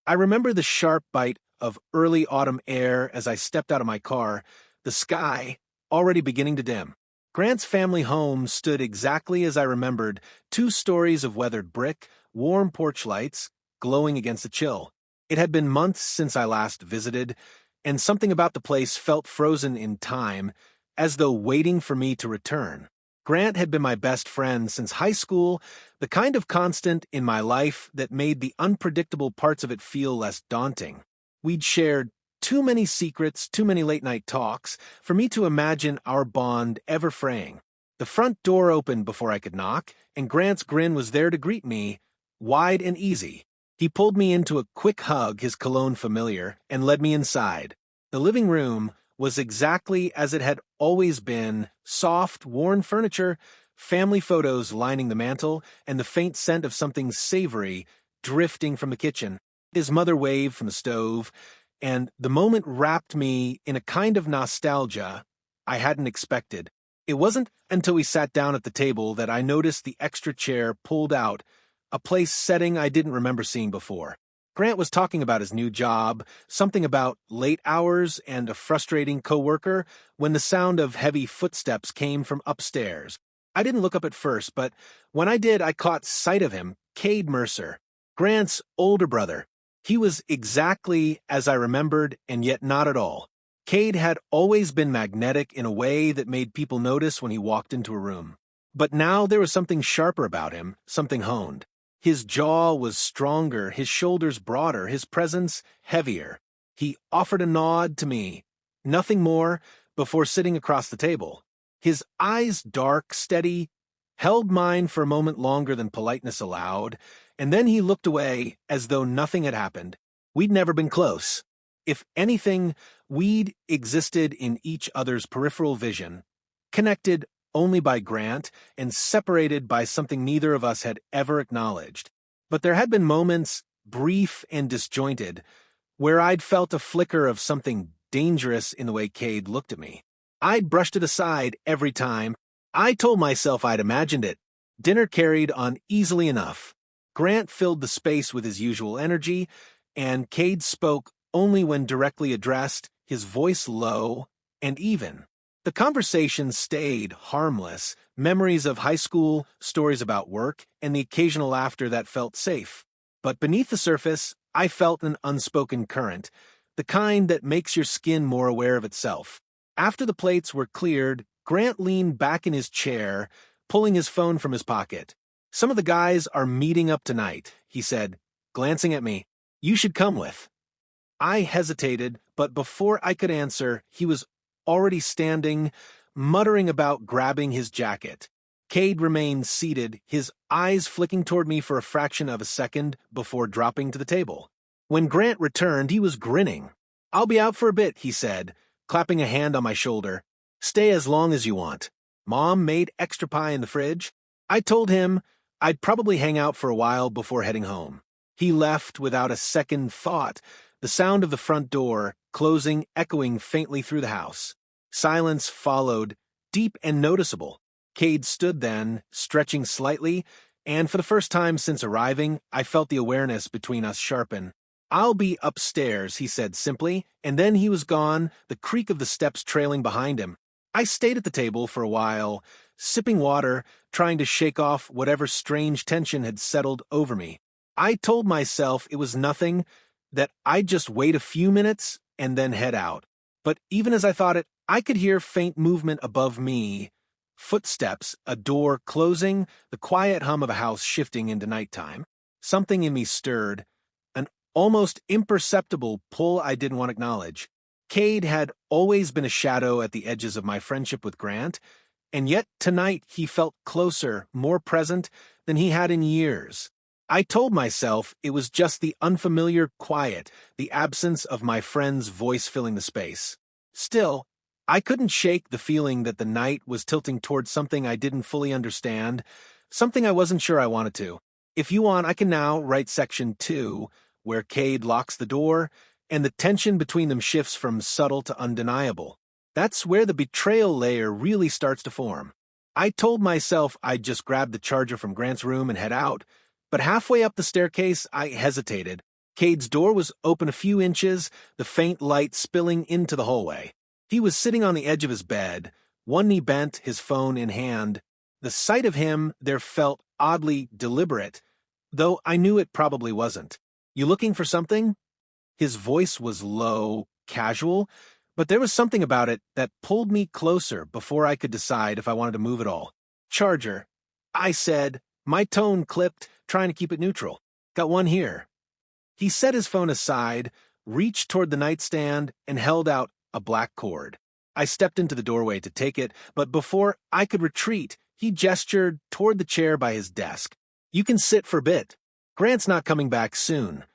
I remember the sharp bite of early autumn air as I stepped out of my car, the sky already beginning to dim. Grant's family home stood exactly as I remembered, two stories of weathered brick, warm porch lights, glowing against the chill. It had been months since I last visited, and something about the place felt frozen in time, as though waiting for me to return. Grant had been my best friend since high school, the kind of constant in my life that made the unpredictable parts of it feel less daunting. We'd shared too many secrets, too many late-night talks, for me to imagine our bond ever fraying. The front door opened before I could knock, and Grant's grin was there to greet me, wide and easy. He pulled me into a quick hug, his cologne familiar, and led me inside. The living room was exactly as it had always been, soft, worn furniture, family photos lining the mantel, and the faint scent of something savory drifting from the kitchen. His mother waved from the stove, and the moment wrapped me in a kind of nostalgia I hadn't expected. It wasn't until we sat down at the table that I noticed the extra chair pulled out, a place setting I didn't remember seeing before. Grant was talking about his new job, something about late hours and a frustrating coworker, when the sound of heavy footsteps came from upstairs. I didn't look up at first, but when I did, I caught sight of him, Cade Mercer, Grant's older brother. He was exactly as I remembered, and yet not at all. Cade had always been magnetic in a way that made people notice when he walked into a room. But now there was something sharper about him, something honed. His jaw was stronger, his shoulders broader, his presence heavier. He offered a nod to me, nothing more, before sitting across the table. His eyes, dark, steady, held mine for a moment longer than politeness allowed, and then he looked away as though nothing had happened. We'd never been close. If anything, we'd existed in each other's peripheral vision, connected only by Grant and separated by something neither of us had ever acknowledged. But there had been moments, brief and disjointed, where I'd felt a flicker of something dangerous in the way Cade looked at me. I'd brushed it aside every time. I told myself I'd imagined it. Dinner carried on easily enough. Grant filled the space with his usual energy, and Cade spoke only when directly addressed, his voice low and even. The conversation stayed harmless, memories of high school, stories about work, and the occasional laughter that felt safe. But beneath the surface, I felt an unspoken current, the kind that makes your skin more aware of itself. After the plates were cleared, Grant leaned back in his chair, pulling his phone from his pocket. "Some of the guys are meeting up tonight," he said, glancing at me. "You should come with." I hesitated, but before I could answer, he was already standing, muttering about grabbing his jacket. Cade remained seated, his eyes flicking toward me for a fraction of a second before dropping to the table. When Grant returned, he was grinning. "I'll be out for a bit," he said, clapping a hand on my shoulder. "Stay as long as you want. Mom made extra pie in the fridge." I told him I'd probably hang out for a while before heading home. He left without a second thought, the sound of the front door closing echoing faintly through the house. Silence followed, deep and noticeable. Cade stood then, stretching slightly, and for the first time since arriving, I felt the awareness between us sharpen. "I'll be upstairs," he said simply, and then he was gone, the creak of the steps trailing behind him. I stayed at the table for a while, sipping water, trying to shake off whatever strange tension had settled over me. I told myself it was nothing, that I'd just wait a few minutes and then head out. But even as I thought it, I could hear faint movement above me. Footsteps, a door closing, the quiet hum of a house shifting into nighttime. Something in me stirred, an almost imperceptible pull I didn't want to acknowledge. Cade had always been a shadow at the edges of my friendship with Grant, and yet tonight he felt closer, more present than he had in years. I told myself it was just the unfamiliar quiet, the absence of my friend's voice filling the space. Still, I couldn't shake the feeling that the night was tilting towards something I didn't fully understand, something I wasn't sure I wanted to. If you want, I can now write section 2, where Cade locks the door, and the tension between them shifts from subtle to undeniable. That's where the betrayal layer really starts to form. I told myself I'd just grab the charger from Grant's room and head out, but halfway up the staircase, I hesitated. Cade's door was open a few inches, the faint light spilling into the hallway. He was sitting on the edge of his bed, one knee bent, his phone in hand. The sight of him there felt oddly deliberate, though I knew it probably wasn't. "You looking for something?" His voice was low, casual, but there was something about it that pulled me closer before I could decide if I wanted to move at all. "Charger," I said, my tone clipped, trying to keep it neutral. "Got one here." He set his phone aside, reached toward the nightstand, and held out a black cord. I stepped into the doorway to take it, but before I could retreat, he gestured toward the chair by his desk. "You can sit for a bit. Grant's not coming back soon."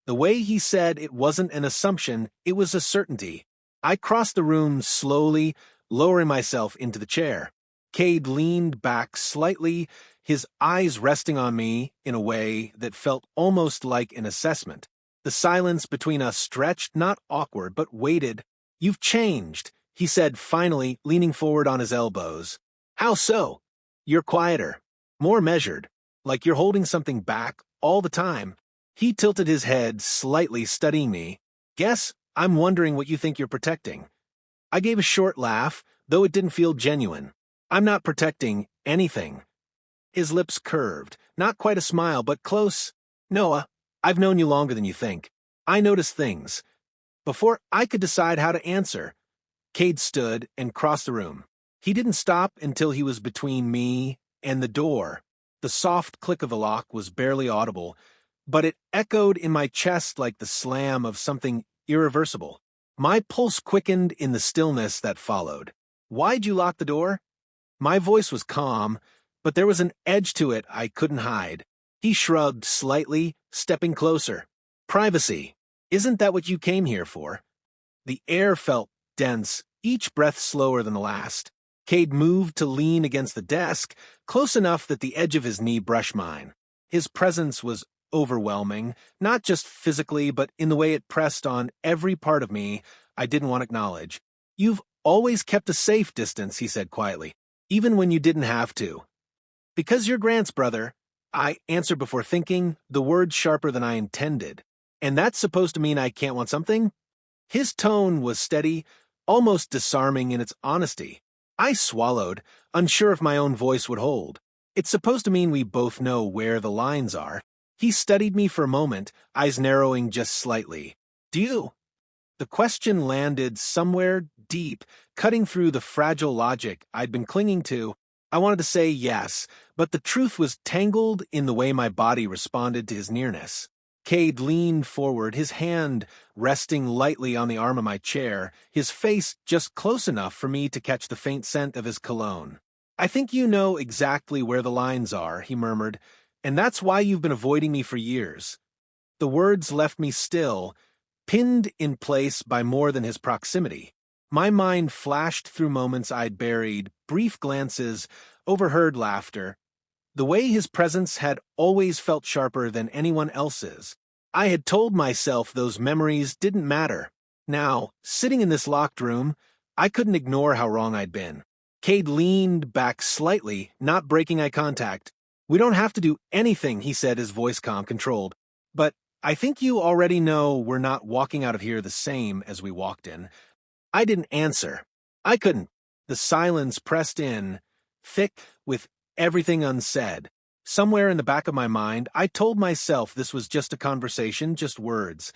The way he said it wasn't an assumption, it was a certainty. I crossed the room slowly, lowering myself into the chair. Cade leaned back slightly, his eyes resting on me in a way that felt almost like an assessment. The silence between us stretched, not awkward, but weighted. "You've changed," he said finally, leaning forward on his elbows. "How so?" "You're quieter, more measured, like you're holding something back all the time." He tilted his head slightly, studying me. "Guess I'm wondering what you think you're protecting." I gave a short laugh, though it didn't feel genuine. "I'm not protecting anything." His lips curved, not quite a smile, but close. "Noah, I've known you longer than you think. I notice things." Before I could decide how to answer, Cade stood and crossed the room. He didn't stop until he was between me and the door. The soft click of the lock was barely audible, but it echoed in my chest like the slam of something irreversible. My pulse quickened in the stillness that followed. "Why'd you lock the door?" My voice was calm, but there was an edge to it I couldn't hide. He shrugged slightly, stepping closer. "Privacy. Isn't that what you came here for?" The air felt dense, each breath slower than the last. Cade moved to lean against the desk, close enough that the edge of his knee brushed mine. His presence was overwhelming, not just physically, but in the way it pressed on every part of me I didn't want to acknowledge. "You've always kept a safe distance," he said quietly, "even when you didn't have to." "Because you're Grant's brother," I answered before thinking, the words sharper than I intended. "And that's supposed to mean I can't want something?" His tone was steady, almost disarming in its honesty. I swallowed, unsure if my own voice would hold. "It's supposed to mean we both know where the lines are." He studied me for a moment, eyes narrowing just slightly. "Do you?" The question landed somewhere deep, cutting through the fragile logic I'd been clinging to. I wanted to say yes, but the truth was tangled in the way my body responded to his nearness. Cade leaned forward, his hand resting lightly on the arm of my chair, his face just close enough for me to catch the faint scent of his cologne. "I think you know exactly where the lines are," he murmured, "and that's why you've been avoiding me for years." The words left me still, pinned in place by more than his proximity. My mind flashed through moments I'd buried, brief glances, overheard laughter. The way his presence had always felt sharper than anyone else's. I had told myself those memories didn't matter. Now, sitting in this locked room, I couldn't ignore how wrong I'd been. Cade leaned back slightly, not breaking eye contact. "We don't have to do anything," he said, his voice calm, controlled. "But I think you already know we're not walking out of here the same as we walked in." I didn't answer. I couldn't. The silence pressed in, thick with everything unsaid. Somewhere in the back of my mind, I told myself this was just a conversation, just words.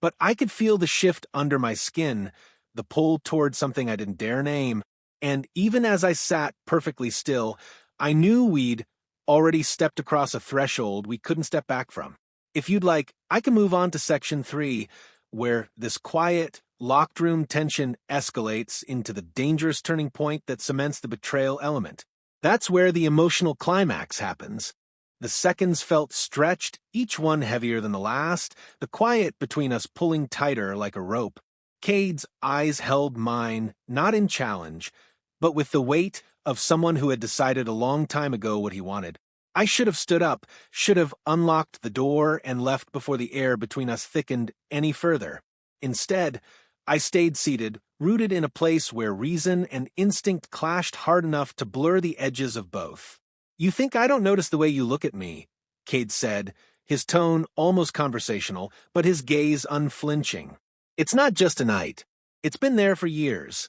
But I could feel the shift under my skin, the pull toward something I didn't dare name. And even as I sat perfectly still, I knew we'd already stepped across a threshold we couldn't step back from. If you'd like, I can move on to section 3, where this quiet, locked room tension escalates into the dangerous turning point that cements the betrayal element. That's where the emotional climax happens. The seconds felt stretched, each one heavier than the last, the quiet between us pulling tighter like a rope. Cade's eyes held mine, not in challenge, but with the weight of someone who had decided a long time ago what he wanted. I should have stood up, should have unlocked the door and left before the air between us thickened any further. Instead, I stayed seated, rooted in a place where reason and instinct clashed hard enough to blur the edges of both. "You think I don't notice the way you look at me," Cade said, his tone almost conversational, but his gaze unflinching. It's not just a night. It's been there for years.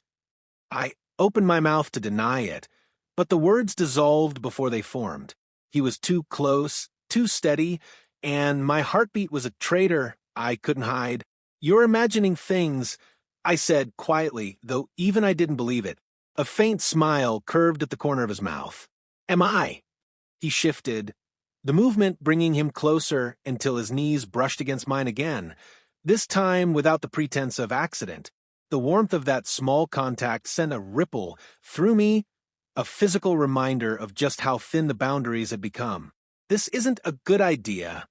I opened my mouth to deny it, but the words dissolved before they formed. He was too close, too steady, and my heartbeat was a traitor I couldn't hide. "You're imagining things," I said quietly, though even I didn't believe it. A faint smile curved at the corner of his mouth. "Am I?" He shifted, the movement bringing him closer until his knees brushed against mine again, this time without the pretense of accident. The warmth of that small contact sent a ripple through me, a physical reminder of just how thin the boundaries had become. "This isn't a good idea,"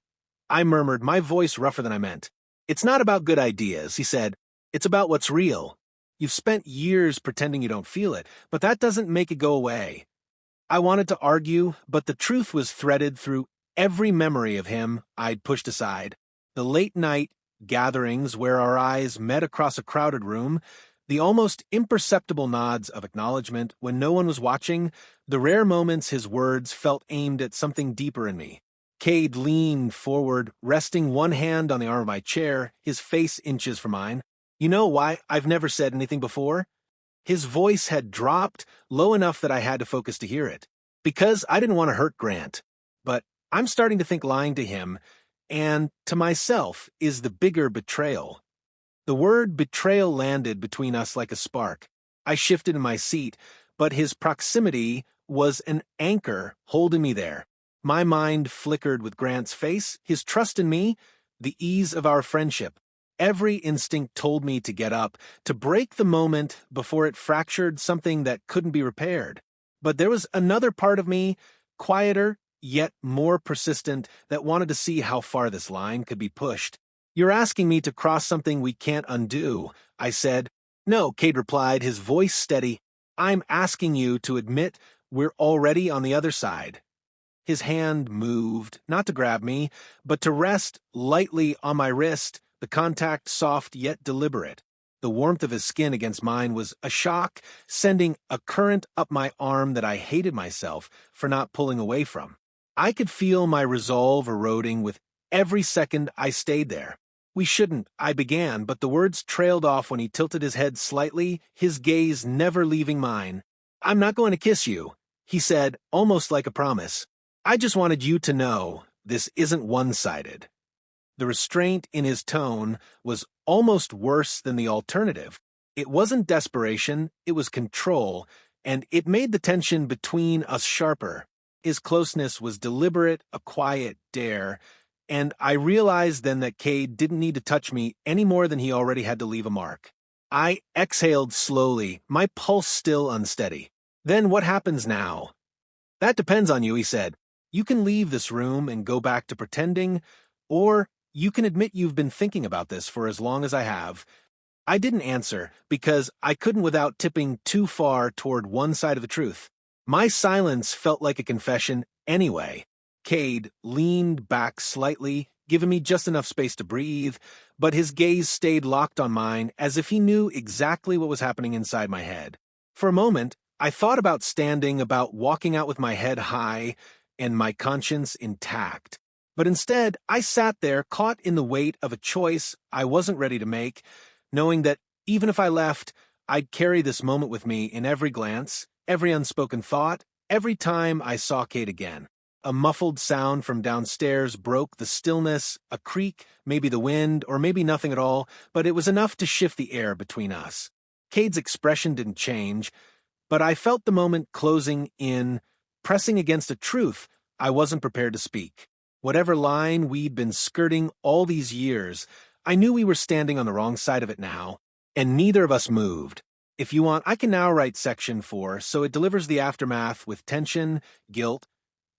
I murmured, my voice rougher than I meant. "It's not about good ideas," he said. "It's about what's real. You've spent years pretending you don't feel it, but that doesn't make it go away." I wanted to argue, but the truth was threaded through every memory of him I'd pushed aside. The late-night gatherings where our eyes met across a crowded room, the almost imperceptible nods of acknowledgement when no one was watching, the rare moments his words felt aimed at something deeper in me. Cade leaned forward, resting one hand on the arm of my chair, his face inches from mine. "You know why I've never said anything before?" His voice had dropped low enough that I had to focus to hear it. "Because I didn't want to hurt Grant. But I'm starting to think lying to him, and to myself, is the bigger betrayal." The word betrayal landed between us like a spark. I shifted in my seat, but his proximity was an anchor holding me there. My mind flickered with Grant's face, his trust in me, the ease of our friendship. Every instinct told me to get up, to break the moment before it fractured something that couldn't be repaired. But there was another part of me, quieter, yet more persistent, that wanted to see how far this line could be pushed. "You're asking me to cross something we can't undo," I said. "No," Cade replied, his voice steady. "I'm asking you to admit we're already on the other side." His hand moved, not to grab me, but to rest lightly on my wrist, the contact soft yet deliberate. The warmth of his skin against mine was a shock, sending a current up my arm that I hated myself for not pulling away from. I could feel my resolve eroding with every second I stayed there. "We shouldn't," I began, but the words trailed off when he tilted his head slightly, his gaze never leaving mine. "I'm not going to kiss you," he said, almost like a promise. "I just wanted you to know this isn't one-sided." The restraint in his tone was almost worse than the alternative. It wasn't desperation, it was control, and it made the tension between us sharper. His closeness was deliberate, a quiet dare, and I realized then that Cade didn't need to touch me any more than he already had to leave a mark. I exhaled slowly, my pulse still unsteady. "Then what happens now?" "That depends on you," he said. "You can leave this room and go back to pretending, or you can admit you've been thinking about this for as long as I have." I didn't answer, because I couldn't without tipping too far toward one side of the truth. My silence felt like a confession anyway. Cade leaned back slightly, giving me just enough space to breathe, but his gaze stayed locked on mine as if he knew exactly what was happening inside my head. For a moment, I thought about standing, about walking out with my head high and my conscience intact. But instead, I sat there, caught in the weight of a choice I wasn't ready to make, knowing that even if I left, I'd carry this moment with me in every glance, every unspoken thought, every time I saw Cade again. A muffled sound from downstairs broke the stillness, a creak, maybe the wind, or maybe nothing at all, but it was enough to shift the air between us. Cade's expression didn't change, but I felt the moment closing in, pressing against a truth I wasn't prepared to speak. Whatever line we'd been skirting all these years, I knew we were standing on the wrong side of it now, and neither of us moved. If you want, I can now write section 4 so it delivers the aftermath with tension, guilt,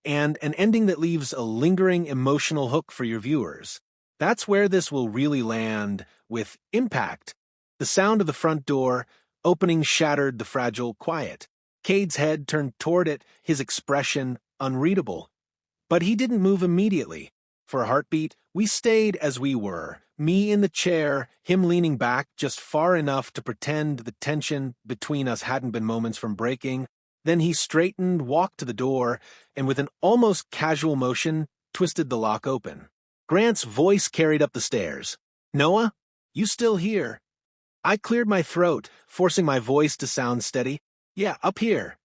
and an ending that leaves a lingering emotional hook for your viewers. That's where this will really land, with impact. The sound of the front door opening shattered the fragile quiet. Cade's head turned toward it, his expression unreadable. But he didn't move immediately. For a heartbeat, we stayed as we were, me in the chair, him leaning back just far enough to pretend the tension between us hadn't been moments from breaking. Then he straightened, walked to the door, and with an almost casual motion, twisted the lock open. Grant's voice carried up the stairs. "Noah? You still here?" I cleared my throat, forcing my voice to sound steady. "Yeah, up here."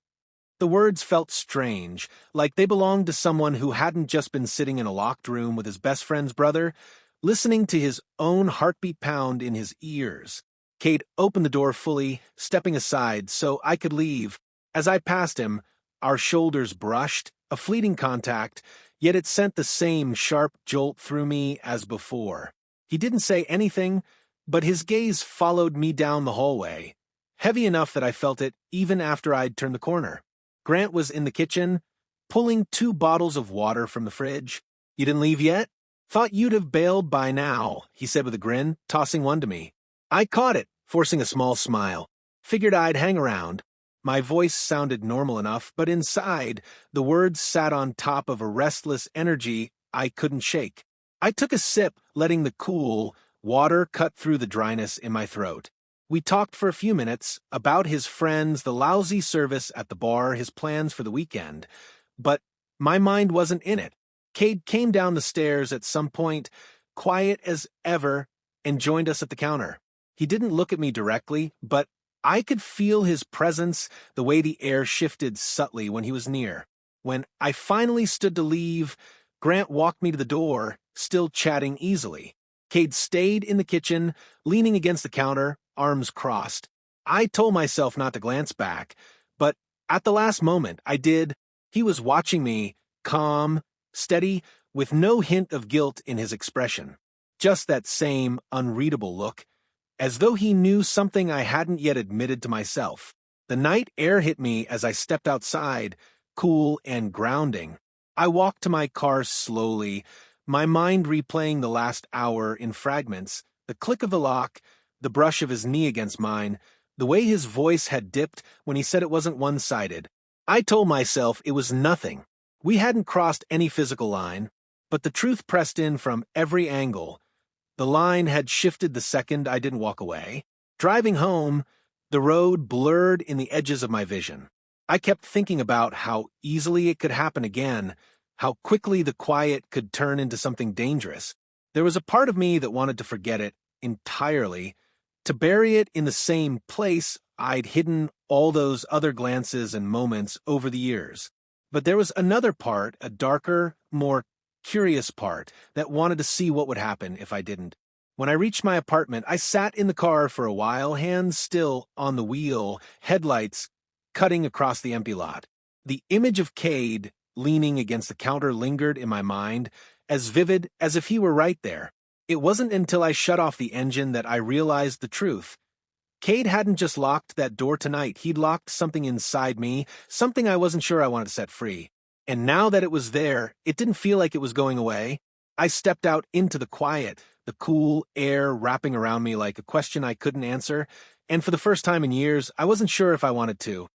The words felt strange, like they belonged to someone who hadn't just been sitting in a locked room with his best friend's brother, listening to his own heartbeat pound in his ears. Cade opened the door fully, stepping aside so I could leave. As I passed him, our shoulders brushed, a fleeting contact, yet it sent the same sharp jolt through me as before. He didn't say anything, but his gaze followed me down the hallway, heavy enough that I felt it even after I'd turned the corner. Grant was in the kitchen, pulling 2 bottles of water from the fridge. "You didn't leave yet? Thought you'd have bailed by now," he said with a grin, tossing one to me. I caught it, forcing a small smile. Figured I'd hang around. My voice sounded normal enough, but inside, the words sat on top of a restless energy I couldn't shake. I took a sip, letting the cool water cut through the dryness in my throat. We talked for a few minutes about his friends, the lousy service at the bar, his plans for the weekend. But my mind wasn't in it. Cade came down the stairs at some point, quiet as ever, and joined us at the counter. He didn't look at me directly, but I could feel his presence, the way the air shifted subtly when he was near. When I finally stood to leave, Grant walked me to the door, still chatting easily. Cade stayed in the kitchen, leaning against the counter, arms crossed. I told myself not to glance back, but at the last moment I did. He was watching me, calm, steady, with no hint of guilt in his expression. Just that same unreadable look, as though he knew something I hadn't yet admitted to myself. The night air hit me as I stepped outside, cool and grounding. I walked to my car slowly, my mind replaying the last hour in fragments, the click of the lock, the brush of his knee against mine, the way his voice had dipped when he said it wasn't one-sided. I told myself it was nothing. We hadn't crossed any physical line, but the truth pressed in from every angle. The line had shifted the second I didn't walk away. Driving home, the road blurred in the edges of my vision. I kept thinking about how easily it could happen again, how quickly the quiet could turn into something dangerous. There was a part of me that wanted to forget it entirely, to bury it in the same place I'd hidden all those other glances and moments over the years. But there was another part, a darker, more curious part, that wanted to see what would happen if I didn't. When I reached my apartment, I sat in the car for a while, hands still on the wheel, headlights cutting across the empty lot. The image of Cade leaning against the counter lingered in my mind, as vivid as if he were right there. It wasn't until I shut off the engine that I realized the truth. Cade hadn't just locked that door tonight, he'd locked something inside me, something I wasn't sure I wanted to set free. And now that it was there, it didn't feel like it was going away. I stepped out into the quiet, the cool air wrapping around me like a question I couldn't answer, and for the first time in years, I wasn't sure if I wanted to.